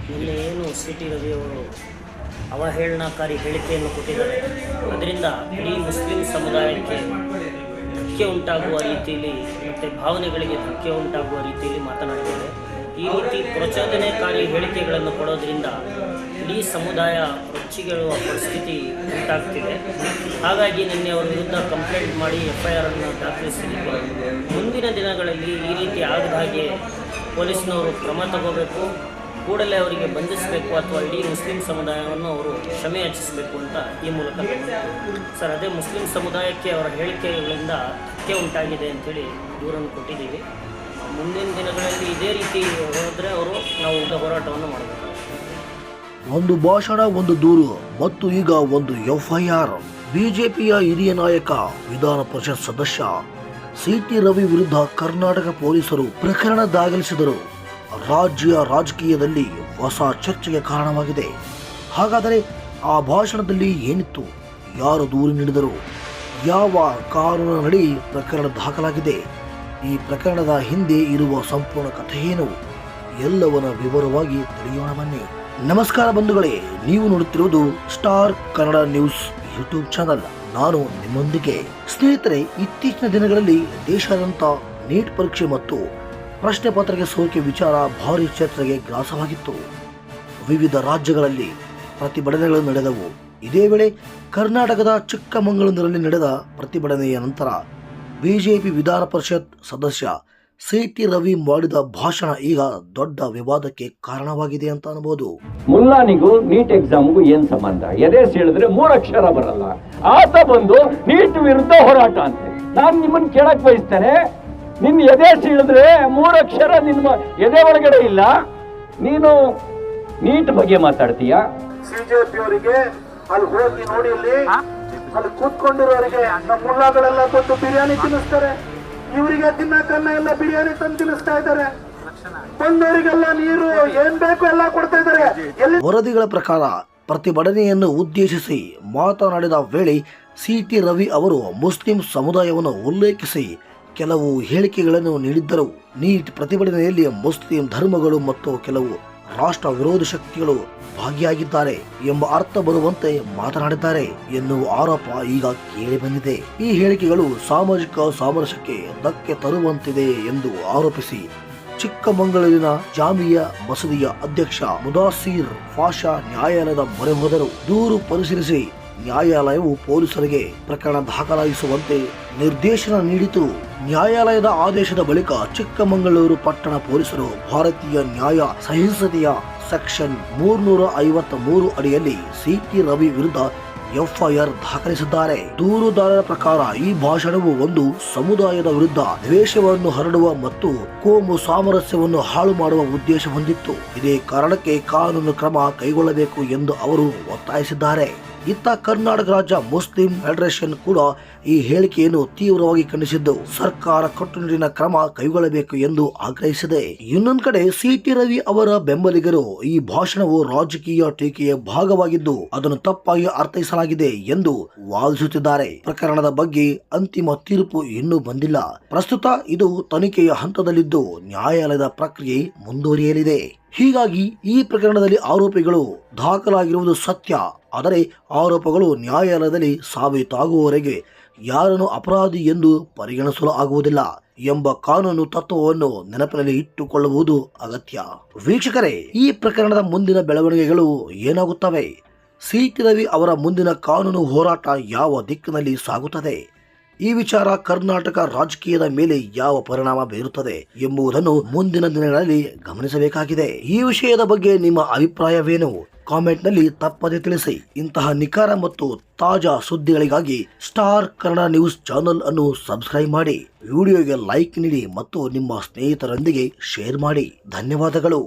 ನಿನ್ನೆ ಏನು ಸಿ.ಟಿ. ರವಿಯವರು ಅವಹೇಳನಕಾರಿ ಹೇಳಿಕೆಯನ್ನು ಕೊಟ್ಟಿದ್ದಾರೆ. ಅದರಿಂದ ಇಡೀ ಮುಸ್ಲಿಂ ಸಮುದಾಯಕ್ಕೆ ಧಕ್ಕೆ ಉಂಟಾಗುವ ರೀತಿಯಲ್ಲಿ ಮತ್ತು ಭಾವನೆಗಳಿಗೆ ಧಕ್ಕೆ ಉಂಟಾಗುವ ರೀತಿಯಲ್ಲಿ ಮಾತನಾಡಿದ್ದಾರೆ. ಈ ರೀತಿ ಪ್ರಚೋದನೆಕಾರಿ ಹೇಳಿಕೆಗಳನ್ನು ಕೊಡೋದ್ರಿಂದ ಇಡೀ ಸಮುದಾಯ ರೊಚ್ಚಿಗೆಳುವ ಪರಿಸ್ಥಿತಿ ಉಂಟಾಗ್ತಿದೆ. ಹಾಗಾಗಿ ನಿನ್ನೆ ಅವರ ವಿರುದ್ಧ ಕಂಪ್ಲೇಂಟ್ ಮಾಡಿ FIR ಅನ್ನು ದಾಖಲಿಸಿದ್ದೀವಿ. ಮುಂದಿನ ದಿನಗಳಲ್ಲಿ ಈ ರೀತಿ ಆಗದ ಹಾಗೆ ಪೊಲೀಸ್ನವರು ಕ್ರಮ ತಗೋಬೇಕು, ಕೂಡಲೇ ಅವರಿಗೆ ಬಂಧಿಸಬೇಕು ಅಥವಾ ಇಡೀ ಮುಸ್ಲಿಂ ಸಮುದಾಯವನ್ನು ಅವರು ಕ್ಷಮೆ ಯಾಚಿಸಬೇಕು ಅಂತ ಈ ಮೂಲಕ ಸರ್, ಅದೇ ಮುಸ್ಲಿಂ ಸಮುದಾಯಕ್ಕೆ ಅವರ ಹೇಳಿಕೆಗಳಿಂದ ಧಕ್ಕೆ ಉಂಟಾಗಿದೆ ಅಂಥೇಳಿ ದೂರನ್ನು ಕೊಟ್ಟಿದ್ದೀವಿ. ಮುಂದಿನ ದಿನಗಳಲ್ಲಿ ಇದೇ ರೀತಿ ಹೋದರೆ ನಾವು ಹೋರಾಟವನ್ನು ಮಾಡಬೇಕು. ಒಂದು ಭಾಷಣ, ಒಂದು ದೂರು ಮತ್ತು ಈಗ ಒಂದು FIR. ಬಿಜೆಪಿಯ ಹಿರಿಯ ನಾಯಕ ವಿಧಾನ ಪರಿಷತ್ ಸದಸ್ಯ ಸಿ.ಟಿ. ರವಿ ವಿರುದ್ಧ ಕರ್ನಾಟಕ ಪೊಲೀಸರು ಪ್ರಕರಣ ದಾಖಲಿಸಿದರು. ರಾಜ್ಯ ರಾಜಕೀಯದಲ್ಲಿ ಹೊಸ ಚರ್ಚೆಗೆ ಕಾರಣವಾಗಿದೆ. ಹಾಗಾದರೆ ಆ ಭಾಷಣದಲ್ಲಿ ಏನಿತ್ತು? ಯಾರು ದೂರು ನೀಡಿದರು? ಯಾವ ಕಾನೂನಿನಡಿ ಪ್ರಕರಣ ದಾಖಲಾಗಿದೆ? ಈ ಪ್ರಕರಣದ ಹಿಂದೆ ಇರುವ ಸಂಪೂರ್ಣ ಕಥೆ ಏನು? ಎಲ್ಲವನ್ನ ವಿವರವಾಗಿ ತಿಳಿಯೋಣ ಬನ್ನಿ. ನಮಸ್ಕಾರ ಬಂಧುಗಳೇ, ನೀವು ನೋಡುತ್ತಿರುವುದು star Kannada news YouTube channel. ನಾನು ನಿಮ್ಮೊಂದಿಗೆ. ಸ್ನೇಹಿತರೆ, ಇತ್ತೀಚಿನ ದಿನಗಳಲ್ಲಿ ದೇಶಾದ್ಯಂತ ನೀಟ್ ಪರೀಕ್ಷೆ ಮತ್ತು ಪ್ರಶ್ನೆ ಪತ್ರಿಕೆ ಸೋರಿಕೆ ವಿಚಾರ ಭಾರಿ ಚರ್ಚೆಗೆ ಗ್ರಾಸವಾಗಿತ್ತು. ವಿವಿಧ ರಾಜ್ಯಗಳಲ್ಲಿ ಪ್ರತಿಭಟನೆಗಳು ನಡೆದವು. ಇದೇ ವೇಳೆ ಕರ್ನಾಟಕದ ಚಿಕ್ಕಮಗಳೂರಿನಲ್ಲಿ ನಡೆದ ಪ್ರತಿಭಟನೆಯ ನಂತರ ಬಿಜೆಪಿ ವಿಧಾನ ಪರಿಷತ್ ಸದಸ್ಯ ಸಿ.ಟಿ. ರವಿ ಮಾಡಿದ ಭಾಷಣ ಈಗ ದೊಡ್ಡ ವಿವಾದಕ್ಕೆ ಕಾರಣವಾಗಿದೆ ಅಂತ ಅನ್ಬೋದು. ಮುಲ್ಲಾನಿಗೂ ನೀಟ್ ಎಕ್ಸಾಮ್ಗೂ ಏನ್ ಸಂಬಂಧ? ಎದೆ ಹೇಳಿದ್ರೆ 3 ಅಕ್ಷರ ಬರಲ್ಲ, ಆತ ಬಂದು ನೀಟ್ ವಿರುದ್ಧ ಹೋರಾಟ ಅಂತ. ನಾನು ನಿಮ್ಮನ್ನು ಕೇಳಕ್ ಬಯಸ್ತೇನೆ, ನಿನ್ನ ಎದೆ ಸೀಳಿದ್ರೆ 3 ಅಕ್ಷರ ನಿಮ್ಮ ಎದೆ ಒಳಗಡೆ ಇಲ್ಲ, ನೀನು ನೀಟ್ ಬಗ್ಗೆ ಮಾತಾಡ್ತೀಯಾ? ಬಿಜೆಪಿ ಅವರಿಗೆ ಅಲ್ಲಿ ಹೋಗಿ ನೋಡಿ, ಅಲ್ಲಿ ಕೂತ್ಕೊಂಡಿರೋರಿಗೆ ನಮ್ಮ ಮುಲ್ಲಾಗಳೆಲ್ಲ ಬಂದು ಬಿರಿಯಾನಿ ತಿನ್ನಿಸ್ತಾರೆ. ಇವರಿಗೆ ತಿನ್ನಕನ್ನ ಎಲ್ಲ ಬಿರಿಯಾನಿ ತಂದು ತಿನ್ನಿಸ್ತಾ ಇದ್ದಾರೆ. ಬಂದವರಿಗೆಲ್ಲ ನೀರು ಏನ್ ಬೇಕು ಎಲ್ಲ ಕೊಡ್ತಾ ಇದ್ದಾರೆ. ವರದಿಗಳ ಪ್ರಕಾರ ಪ್ರತಿಭಟನೆಯನ್ನು ಉದ್ದೇಶಿಸಿ ಮಾತನಾಡಿದ ವೇಳೆ ಸಿ.ಟಿ. ರವಿ ಅವರು ಮುಸ್ಲಿಂ ಸಮುದಾಯವನ್ನು ಉಲ್ಲೇಖಿಸಿ ಕೆಲವು ಹೇಳಿಕೆಗಳನ್ನು ನೀಡಿದ್ದರು. ನೀಟ್ ಪ್ರತಿಭಟನೆಯಲ್ಲಿ ಮುಸ್ಲಿಂ ಧರ್ಮಗಳು ಮತ್ತು ಕೆಲವು ರಾಷ್ಟ್ರ ವಿರೋಧಿ ಶಕ್ತಿಗಳು ಭಾಗಿಯಾಗಿದ್ದಾರೆ ಎಂಬ ಅರ್ಥ ಬರುವಂತೆ ಮಾತನಾಡಿದ್ದಾರೆ ಎನ್ನುವ ಆರೋಪ ಈಗ ಕೇಳಿ ಬಂದಿದೆ. ಈ ಹೇಳಿಕೆಗಳು ಸಾಮಾಜಿಕ ಸಾಮರಸ್ಯಕ್ಕೆ ಧಕ್ಕೆ ತರುವಂತಿದೆ ಎಂದು ಆರೋಪಿಸಿ ಚಿಕ್ಕಮಗಳೂರಿನ ಜಾಮಿಯಾ ಮಸೀದಿಯ ಅಧ್ಯಕ್ಷ ಮುದಾಸಿರ್ ಪಾಷಾ ನ್ಯಾಯಾಲಯದ ಮೊರೆ ಹೋದರು. ದೂರು ಪರಿಶೀಲಿಸಿ ನ್ಯಾಯಾಲಯವು ಪೊಲೀಸರಿಗೆ ಪ್ರಕರಣ ದಾಖಲಿಸುವಂತೆ ನಿರ್ದೇಶನ ನೀಡಿತು. ನ್ಯಾಯಾಲಯದ ಆದೇಶದ ಬಳಿಕ ಚಿಕ್ಕಮಗಳೂರು ಪಟ್ಟಣ ಪೊಲೀಸರು ಭಾರತೀಯ ನ್ಯಾಯ ಸಂಹಿತೆಯ ಸೆಕ್ಷನ್ 353 ಅಡಿಯಲ್ಲಿ ಸಿ.ಟಿ. ರವಿ ವಿರುದ್ಧ FIR ದಾಖಲಿಸಿದ್ದಾರೆ. ದೂರುದಾರರ ಪ್ರಕಾರ ಈ ಭಾಷಣವು ಒಂದು ಸಮುದಾಯದ ವಿರುದ್ಧ ದ್ವೇಷವನ್ನು ಹರಡುವ ಮತ್ತು ಕೋಮು ಸಾಮರಸ್ಯವನ್ನು ಹಾಳು ಮಾಡುವ ಉದ್ದೇಶ ಹೊಂದಿತ್ತು. ಇದೇ ಕಾರಣಕ್ಕೆ ಕಾನೂನು ಕ್ರಮ ಕೈಗೊಳ್ಳಬೇಕು ಎಂದು ಅವರು ಒತ್ತಾಯಿಸಿದ್ದಾರೆ. ಇತ್ತ ಕರ್ನಾಟಕ ರಾಜ್ಯ ಮುಸ್ಲಿಂ ಫೆಡರೇಷನ್ ಕೂಡ ಈ ಹೇಳಿಕೆಯನ್ನು ತೀವ್ರವಾಗಿ ಖಂಡಿಸಿದ್ದು ಸರ್ಕಾರ ಕಟ್ಟುನಿಟ್ಟಿನ ಕ್ರಮ ಕೈಗೊಳ್ಳಬೇಕು ಎಂದು ಆಗ್ರಹಿಸಿದೆ. ಇನ್ನೊಂದು ಕಡೆ ಸಿ.ಟಿ. ರವಿ ಅವರ ಬೆಂಬಲಿಗರು ಈ ಭಾಷಣವು ರಾಜಕೀಯ ಟೀಕೆಯ ಭಾಗವಾಗಿದ್ದು ಅದನ್ನು ತಪ್ಪಾಗಿ ಅರ್ಥೈಸಲಾಗಿದೆ ಎಂದು ವಾದಿಸುತ್ತಿದ್ದಾರೆ. ಪ್ರಕರಣದ ಬಗ್ಗೆ ಅಂತಿಮ ತೀರ್ಪು ಇನ್ನೂ ಬಂದಿಲ್ಲ. ಪ್ರಸ್ತುತ ಇದು ತನಿಖೆಯ ಹಂತದಲ್ಲಿದ್ದು ನ್ಯಾಯಾಲಯದ ಪ್ರಕ್ರಿಯೆ ಮುಂದುವರಿಯಲಿದೆ. ಹೀಗಾಗಿ ಈ ಪ್ರಕರಣದಲ್ಲಿ ಆರೋಪಿಗಳು ದಾಖಲಾಗಿರುವುದು ಸತ್ಯ. ಆದರೆ ಆರೋಪಗಳು ನ್ಯಾಯಾಲಯದಲ್ಲಿ ಸಾಬೀತಾಗುವವರೆಗೆ ಯಾರನ್ನು ಅಪರಾಧಿ ಎಂದು ಪರಿಗಣಿಸಲು ಆಗುವುದಿಲ್ಲ ಎಂಬ ಕಾನೂನು ತತ್ವವನ್ನು ನೆನಪಿನಲ್ಲಿ ಇಟ್ಟುಕೊಳ್ಳುವುದು ಅಗತ್ಯ. ವೀಕ್ಷಕರೇ, ಈ ಪ್ರಕರಣದ ಮುಂದಿನ ಬೆಳವಣಿಗೆಗಳು ಏನಾಗುತ್ತವೆ? ಸಿ.ಟಿ. ರವಿ ಅವರ ಮುಂದಿನ ಕಾನೂನು ಹೋರಾಟ ಯಾವ ದಿಕ್ಕಿನಲ್ಲಿ ಸಾಗುತ್ತದೆ? ಈ ವಿಚಾರ ಕರ್ನಾಟಕ ರಾಜಕೀಯದ ಮೇಲೆ ಯಾವ ಪರಿಣಾಮ ಬೀರುತ್ತದೆ ಎಂಬುದನ್ನು ಮುಂದಿನ ದಿನಗಳಲ್ಲಿ ಗಮನಿಸಬೇಕಾಗಿದೆ. ಈ ವಿಷಯದ ಬಗ್ಗೆ ನಿಮ್ಮ ಅಭಿಪ್ರಾಯವೇನು? ಕಾಮೆಂಟ್ ನಲ್ಲಿ ತಪ್ಪದೆ ತಿಳಿಸಿ. ಇಂತಹ ನಿಖರ ಮತ್ತು ತಾಜಾ ಸುದ್ದಿಗಳಿಗಾಗಿ ಸ್ಟಾರ್ ಕನ್ನಡ ನ್ಯೂಸ್ ಚಾನೆಲ್ ಅನ್ನು ಸಬ್ಸ್ಕ್ರೈಬ್ ಮಾಡಿ, ವಿಡಿಯೋಗೆ ಲೈಕ್ ನೀಡಿ ಮತ್ತು ನಿಮ್ಮ ಸ್ನೇಹಿತರೊಂದಿಗೆ ಶೇರ್ ಮಾಡಿ. ಧನ್ಯವಾದಗಳು.